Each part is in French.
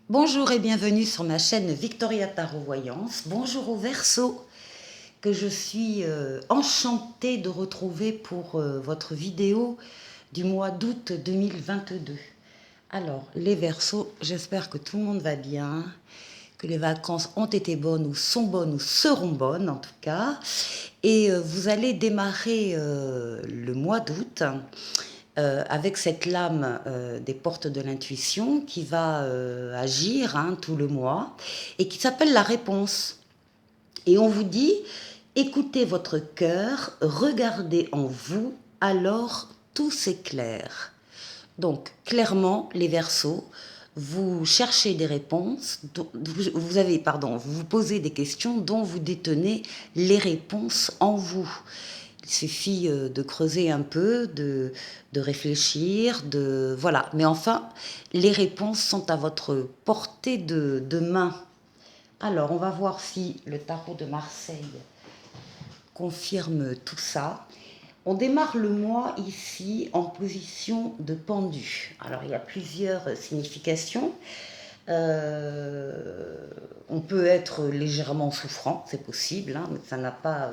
Bonjour et bienvenue sur ma chaîne Victoria Tarot Voyance. Bonjour aux Verseaux que je suis enchantée de retrouver pour votre vidéo du mois d'août 2022. Alors, les Verseaux, j'espère que tout le monde va bien, que les vacances ont été bonnes ou seront bonnes en tout cas. Et vous allez démarrer le mois d'août avec cette lame des portes de l'intuition qui va agir tout le mois et qui s'appelle la réponse. Et on vous dit, écoutez votre cœur, regardez en vous, alors tout s'éclaire. Donc clairement, les Verseaux, vous cherchez des réponses, vous vous posez des questions dont vous détenez les réponses en vous. Il suffit de creuser un peu, de réfléchir, voilà. Mais enfin, les réponses sont à votre portée de main. Alors, on va voir si le tarot de Marseille confirme tout ça. On démarre le mois ici en position de pendu. Alors, il y a plusieurs significations. On peut être légèrement souffrant, c'est possible, mais ça n'a pas,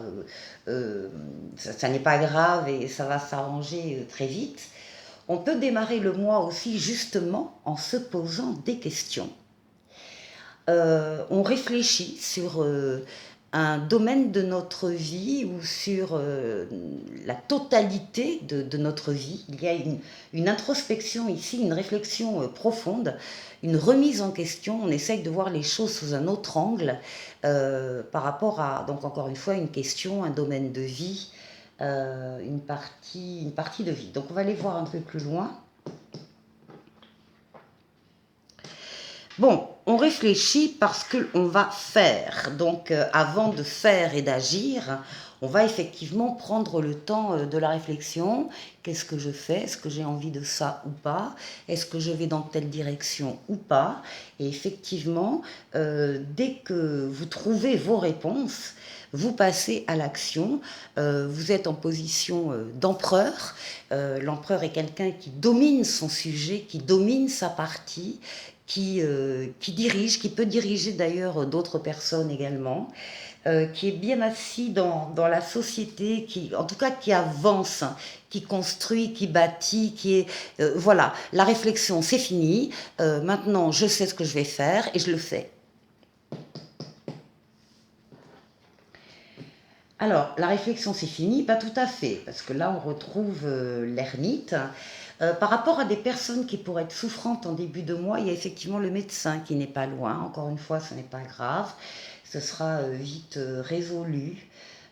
ça n'est pas grave et ça va s'arranger très vite. On peut démarrer le mois aussi justement en se posant des questions. On réfléchit sur un domaine de notre vie ou sur la totalité de notre vie. Il y a une introspection ici, une réflexion profonde, une remise en question. On essaye de voir les choses sous un autre angle par rapport à, donc encore une fois, une question, un domaine de vie, une partie de vie. Donc on va aller voir un peu plus loin. Bon, on réfléchit parce qu'on va faire. Donc, avant de faire et d'agir, on va effectivement prendre le temps de la réflexion. Qu'est-ce que je fais? Est-ce que j'ai envie de ça ou pas? Est-ce que je vais dans telle direction ou pas? Et effectivement, dès que vous trouvez vos réponses, vous passez à l'action. Vous êtes en position d'empereur. L'empereur est quelqu'un qui domine son sujet, qui domine sa partie, qui dirige, qui peut diriger d'ailleurs d'autres personnes également, qui est bien assis dans la société, en tout cas qui avance, qui construit, qui bâtit, qui est... voilà, la réflexion c'est fini, maintenant je sais ce que je vais faire et je le fais. Alors, la réflexion, c'est fini? Pas tout à fait, parce que là, on retrouve l'ermite. Par rapport à des personnes qui pourraient être souffrantes en début de mois, il y a effectivement le médecin qui n'est pas loin. Encore une fois, ce n'est pas grave. Ce sera vite résolu.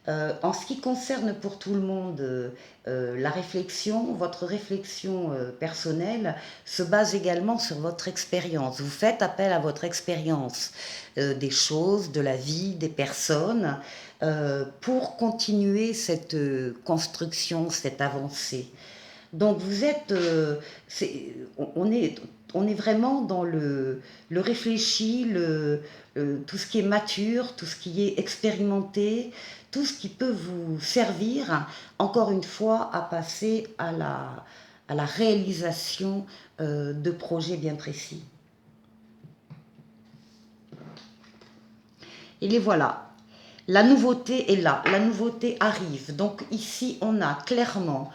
En ce qui concerne pour tout le monde la réflexion, votre réflexion personnelle se base également sur votre expérience. Vous faites appel à votre expérience des choses, de la vie, des personnes, pour continuer cette construction, cette avancée. Donc vous êtes, on est vraiment dans le réfléchi, tout ce qui est mature, tout ce qui est expérimenté, tout ce qui peut vous servir, encore une fois, à passer à la réalisation de projets bien précis. Et les voilà. La nouveauté est là, la nouveauté arrive. Donc ici, on a clairement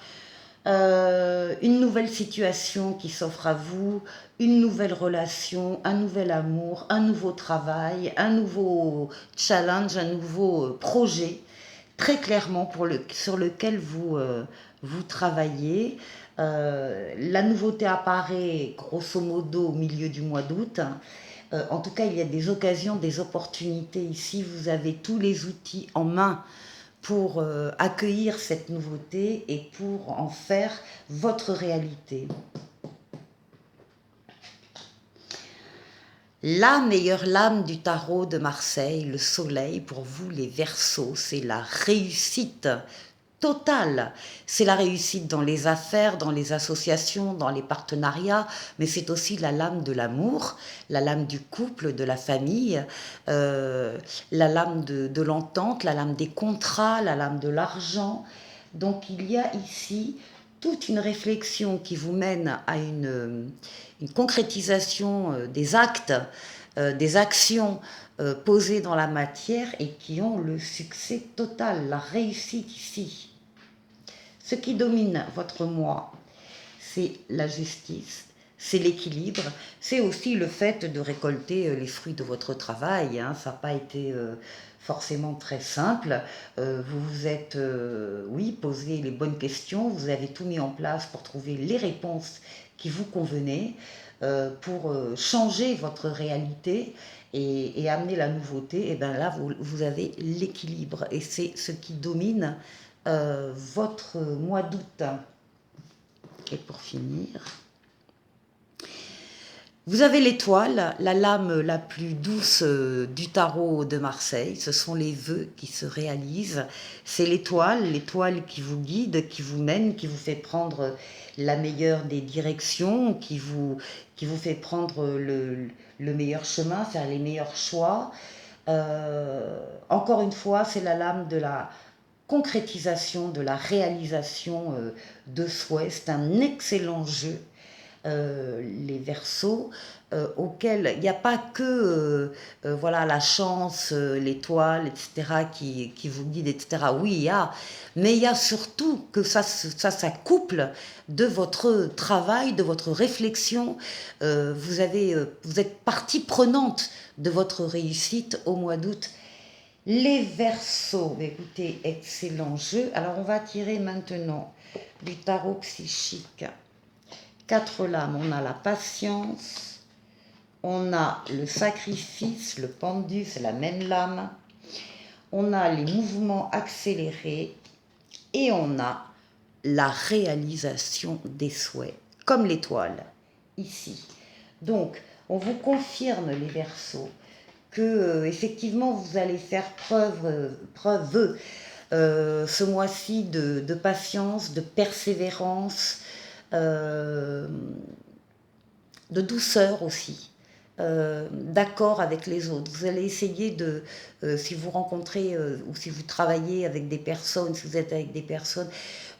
une nouvelle situation qui s'offre à vous, une nouvelle relation, un nouvel amour, un nouveau travail, un nouveau challenge, un nouveau projet, très clairement sur lequel vous travaillez. La nouveauté apparaît grosso modo au milieu du mois d'août. En tout cas, il y a des occasions, des opportunités ici. Vous avez tous les outils en main pour accueillir cette nouveauté et pour en faire votre réalité. La meilleure lame du tarot de Marseille, le soleil, pour vous les Verseaux, c'est la réussite totale. C'est la réussite dans les affaires, dans les associations, dans les partenariats, mais c'est aussi la lame de l'amour, la lame du couple, de la famille, la lame de l'entente, la lame des contrats, la lame de l'argent. Donc il y a ici toute une réflexion qui vous mène à une concrétisation des actes, des actions posées dans la matière et qui ont le succès total, la réussite ici. Ce qui domine votre moi, c'est la justice, c'est l'équilibre, c'est aussi le fait de récolter les fruits de votre travail. Hein. Ça n'a pas été forcément très simple. Vous vous êtes, oui, posé les bonnes questions, vous avez tout mis en place pour trouver les réponses qui vous convenaient, pour changer votre réalité et amener la nouveauté. Et bien là, vous avez l'équilibre et c'est ce qui domine votre mois d'août. Et pour finir, vous avez l'étoile, la lame la plus douce du tarot de Marseille. Ce sont les vœux qui se réalisent. C'est l'étoile qui vous guide, qui vous mène, qui vous fait prendre la meilleure des directions, qui vous fait prendre le meilleur chemin, faire les meilleurs choix. Encore une fois, c'est la lame de la concrétisation, de la réalisation de souhaits. C'est un excellent jeu, les Verseaux, auquel il n'y a pas que voilà, la chance, l'étoile, etc., qui vous guide, etc. Oui, il y a, mais il y a surtout que ça s'accouple de votre travail, de votre réflexion. Vous êtes partie prenante de votre réussite au mois d'août. Les Verseaux, écoutez, excellent jeu. Alors on va tirer maintenant du tarot psychique. 4 lames, on a la patience, on a le sacrifice, le pendu, c'est la même lame, on a les mouvements accélérés et on a la réalisation des souhaits, comme l'étoile, ici. Donc, on vous confirme, les Verseaux, que effectivement vous allez faire preuve ce mois-ci de patience, de persévérance, de douceur aussi, d'accord avec les autres. Vous allez essayer de, si vous rencontrez ou si vous travaillez avec des personnes, si vous êtes avec des personnes,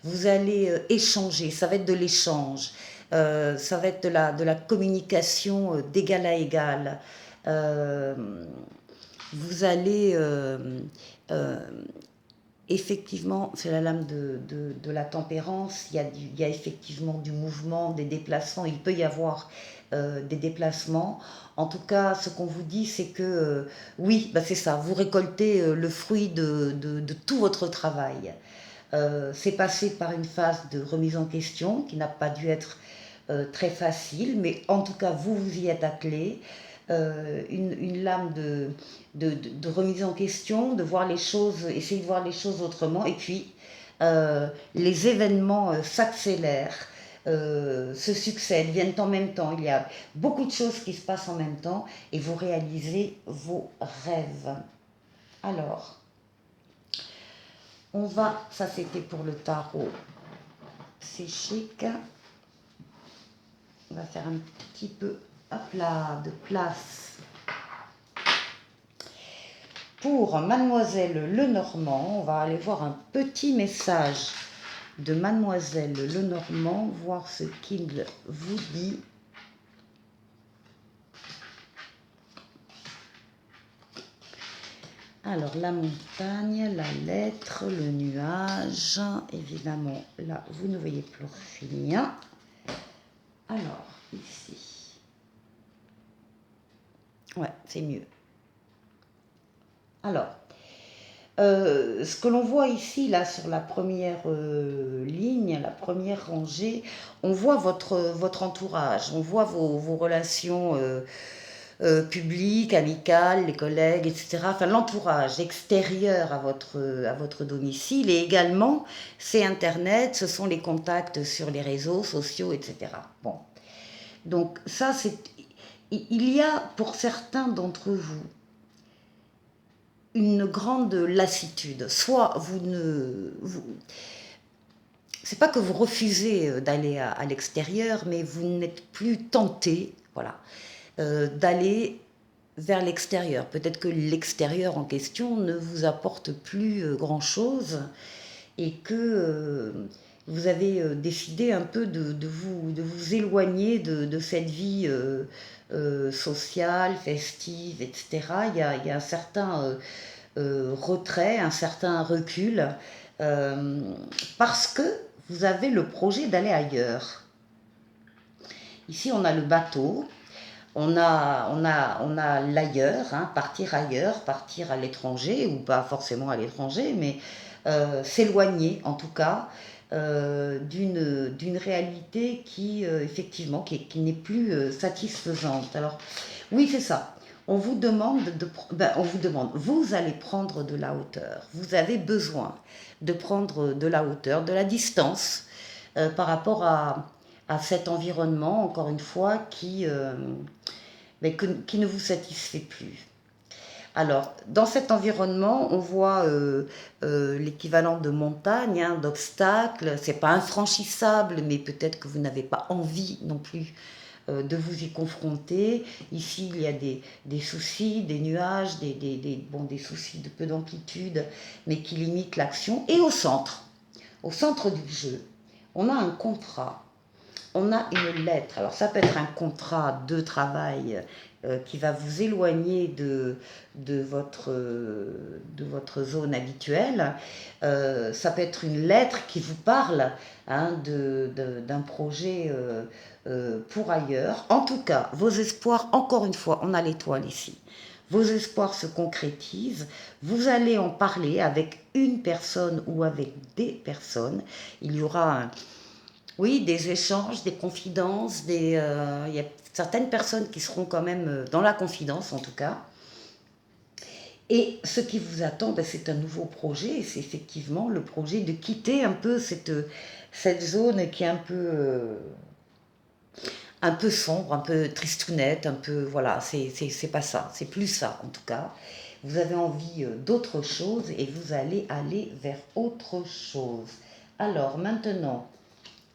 vous allez échanger, ça va être de l'échange, ça va être de la communication d'égal à égal. Vous allez effectivement, c'est la lame de la tempérance, il y a effectivement du mouvement, des déplacements, il peut y avoir des déplacements. En tout cas, ce qu'on vous dit, c'est que oui, bah c'est ça, vous récoltez le fruit de tout votre travail. C'est passé par une phase de remise en question qui n'a pas dû être très facile, mais en tout cas, vous vous y êtes attelé. Une lame de remise en question, de voir les choses, essayer de voir les choses autrement, et puis les événements s'accélèrent, se succèdent, viennent en même temps. Il y a beaucoup de choses qui se passent en même temps, et vous réalisez vos rêves. Alors, on va, ça c'était pour le tarot psychique. On va faire un petit peu hop là, de place pour Mademoiselle Lenormand. On va aller voir un petit message de Mademoiselle Lenormand, voir ce qu'il vous dit. Alors, la montagne, la lettre, le nuage, évidemment, là, vous ne voyez plus rien. Alors, ici. Ouais, c'est mieux. Alors, ce que l'on voit ici, là, sur la première ligne, la première rangée, on voit votre entourage, on voit vos relations publiques, amicales, les collègues, etc. Enfin, l'entourage extérieur à votre domicile, et également, c'est Internet, ce sont les contacts sur les réseaux sociaux, etc. Bon. Donc, ça, il y a, pour certains d'entre vous, une grande lassitude. Soit c'est pas que vous refusez d'aller à l'extérieur, mais vous n'êtes plus tenté, voilà, d'aller vers l'extérieur. Peut-être que l'extérieur en question ne vous apporte plus grand-chose et que vous avez décidé un peu de vous éloigner de cette vie sociale, festive, etc. Il y a un certain retrait, un certain recul, euh, parce que vous avez le projet d'aller ailleurs. Ici, on a le bateau, on a l'ailleurs, hein, partir ailleurs, partir à l'étranger, ou pas forcément à l'étranger, mais s'éloigner en tout cas d'une réalité qui, effectivement, qui n'est plus satisfaisante. Alors, oui, c'est ça. Vous allez prendre de la hauteur. Vous avez besoin de prendre de la hauteur, de la distance par rapport à cet environnement, encore une fois, qui ne vous satisfait plus. Alors, dans cet environnement, on voit l'équivalent de montagne, hein, d'obstacles. C'est pas infranchissable, mais peut-être que vous n'avez pas envie non plus de vous y confronter. Ici, il y a des soucis, des nuages, des soucis de peu d'amplitude, mais qui limitent l'action. Et au centre du jeu, on a un contrat, on a une lettre. Alors ça peut être un contrat de travail qui va vous éloigner de votre zone habituelle. Ça peut être une lettre qui vous parle, hein, d'un projet pour ailleurs. En tout cas, vos espoirs, encore une fois, on a l'étoile ici. Vos espoirs se concrétisent, vous allez en parler avec une personne ou avec des personnes. Il y aura oui, des échanges, des confidences, il y a certaines personnes qui seront quand même dans la confidence en tout cas. Et ce qui vous attend, ben, c'est un nouveau projet, c'est effectivement le projet de quitter un peu cette zone qui est un peu sombre, un peu tristounette, un peu, voilà, c'est pas ça, c'est plus ça en tout cas. Vous avez envie d'autre chose et vous allez aller vers autre chose. Alors maintenant,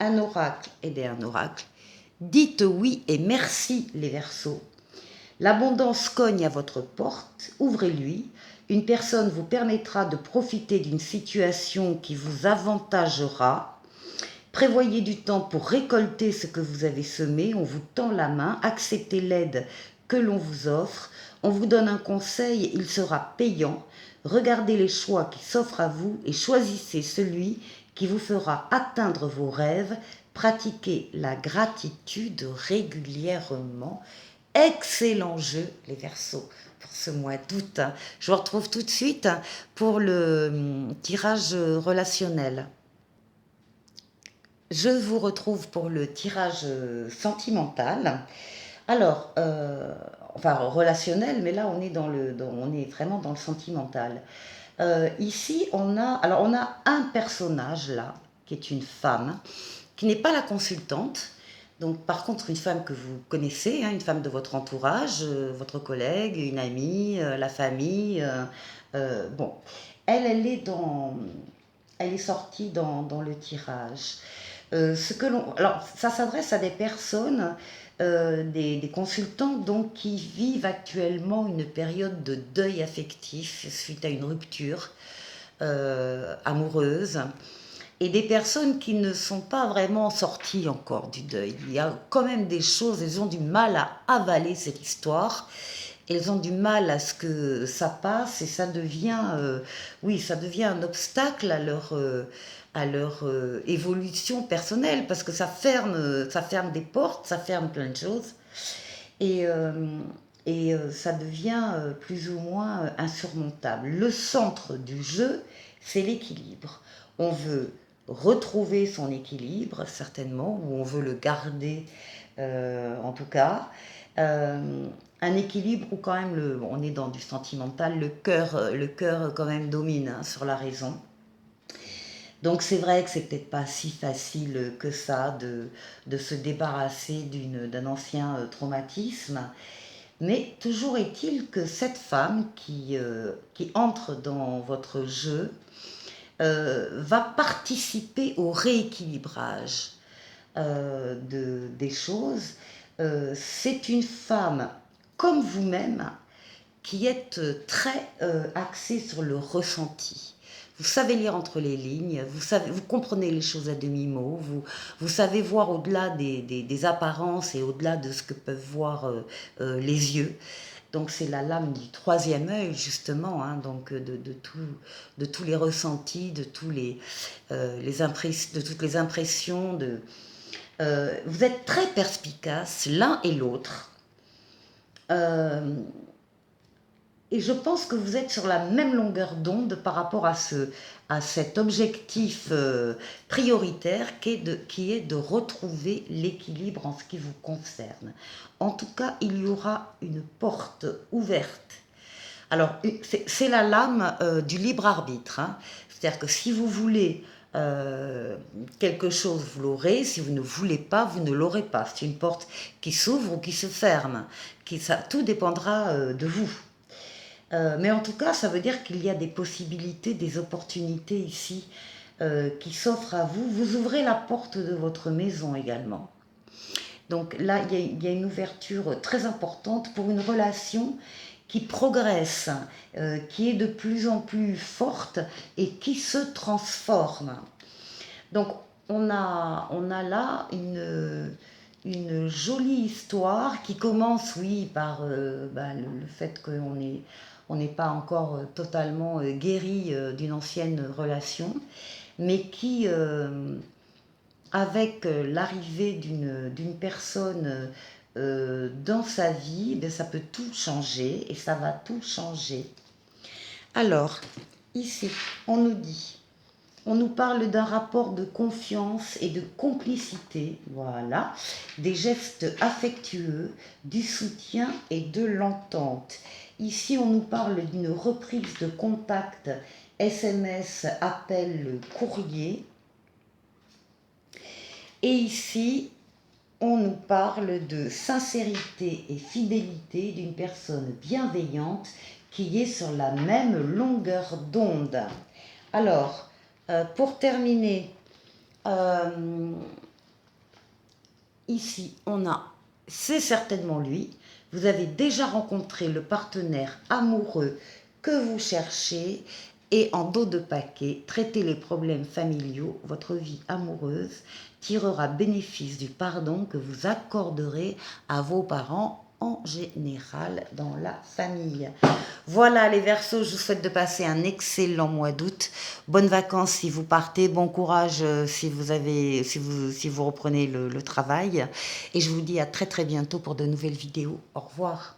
un oracle, aider un oracle. Dites oui et merci les Verseaux. L'abondance cogne à votre porte, ouvrez-lui. Une personne vous permettra de profiter d'une situation qui vous avantagera. Prévoyez du temps pour récolter ce que vous avez semé, on vous tend la main, acceptez l'aide que l'on vous offre, on vous donne un conseil, il sera payant. Regardez les choix qui s'offrent à vous et choisissez celui qui vous fera atteindre vos rêves. Pratiquez la gratitude régulièrement. Excellent jeu, les Verseaux, pour ce mois d'août. Je vous retrouve tout de suite pour le tirage relationnel. Je vous retrouve pour le tirage sentimental. Alors, enfin relationnel, mais là on est on est vraiment dans le sentimental. Ici, on a un personnage là qui est une femme, qui n'est pas la consultante. Donc, par contre, une femme que vous connaissez, hein, une femme de votre entourage, votre collègue, une amie, la famille. Bon, elle est sortie dans le tirage. Alors, ça s'adresse à des personnes, des consultants donc, qui vivent actuellement une période de deuil affectif suite à une rupture amoureuse, et des personnes qui ne sont pas vraiment sorties encore du deuil. Il y a quand même des choses, elles ont du mal à avaler cette histoire. Elles ont du mal à ce que ça passe et ça devient, oui, ça devient un obstacle à leur évolution personnelle parce que ça ferme des portes, ça ferme plein de choses et, ça devient plus ou moins insurmontable. Le centre du jeu, c'est l'équilibre. On veut retrouver son équilibre, certainement, ou on veut le garder, en tout cas. Un équilibre où quand même, on est dans du sentimental, le cœur quand même domine, hein, sur la raison. Donc c'est vrai que c'est peut-être pas si facile que ça de se débarrasser d'un ancien traumatisme, mais toujours est-il que cette femme qui entre dans votre jeu va participer au rééquilibrage des choses. C'est une femme comme vous-même qui est très axée sur le ressenti. vous savez lire entre les lignes, vous comprenez les choses à demi-mot, vous savez voir au-delà des apparences et au-delà de ce que peuvent voir les yeux. Donc c'est la lame du troisième œil justement, hein, donc de tous les ressentis, de toutes les impressions. Vous êtes très perspicaces l'un et l'autre. Et je pense que vous êtes sur la même longueur d'onde par rapport à cet objectif prioritaire qui est de retrouver l'équilibre en ce qui vous concerne. En tout cas, il y aura une porte ouverte. Alors, c'est la lame du libre arbitre, hein. C'est-à-dire que si vous voulez quelque chose, vous l'aurez. Si vous ne voulez pas, vous ne l'aurez pas. C'est une porte qui s'ouvre ou qui se ferme. Tout dépendra de vous. Mais en tout cas, ça veut dire qu'il y a des possibilités, des opportunités ici qui s'offrent à vous. Vous ouvrez la porte de votre maison également. Donc là, il y a une ouverture très importante pour une relation qui progresse, qui est de plus en plus forte et qui se transforme. Donc on a là une jolie histoire qui commence, oui, par le fait qu'on n'est pas encore totalement guéri d'une ancienne relation, mais qui, avec l'arrivée d'une personne dans sa vie, ça peut tout changer et ça va tout changer. Alors, ici, on nous parle d'un rapport de confiance et de complicité, voilà, des gestes affectueux, du soutien et de l'entente. Ici, on nous parle d'une reprise de contact, SMS, appel, courrier. Et ici, on nous parle de sincérité et fidélité d'une personne bienveillante qui est sur la même longueur d'onde. Alors, pour terminer, ici, c'est certainement lui. Vous avez déjà rencontré le partenaire amoureux que vous cherchez et en dos de paquet, traitez les problèmes familiaux. Votre vie amoureuse tirera bénéfice du pardon que vous accorderez à vos parents en général dans la famille. Voilà les Verseaux, je vous souhaite de passer un excellent mois d'août. Bonnes vacances si vous partez, bon courage si vous reprenez le travail. Et je vous dis à très très bientôt pour de nouvelles vidéos. Au revoir.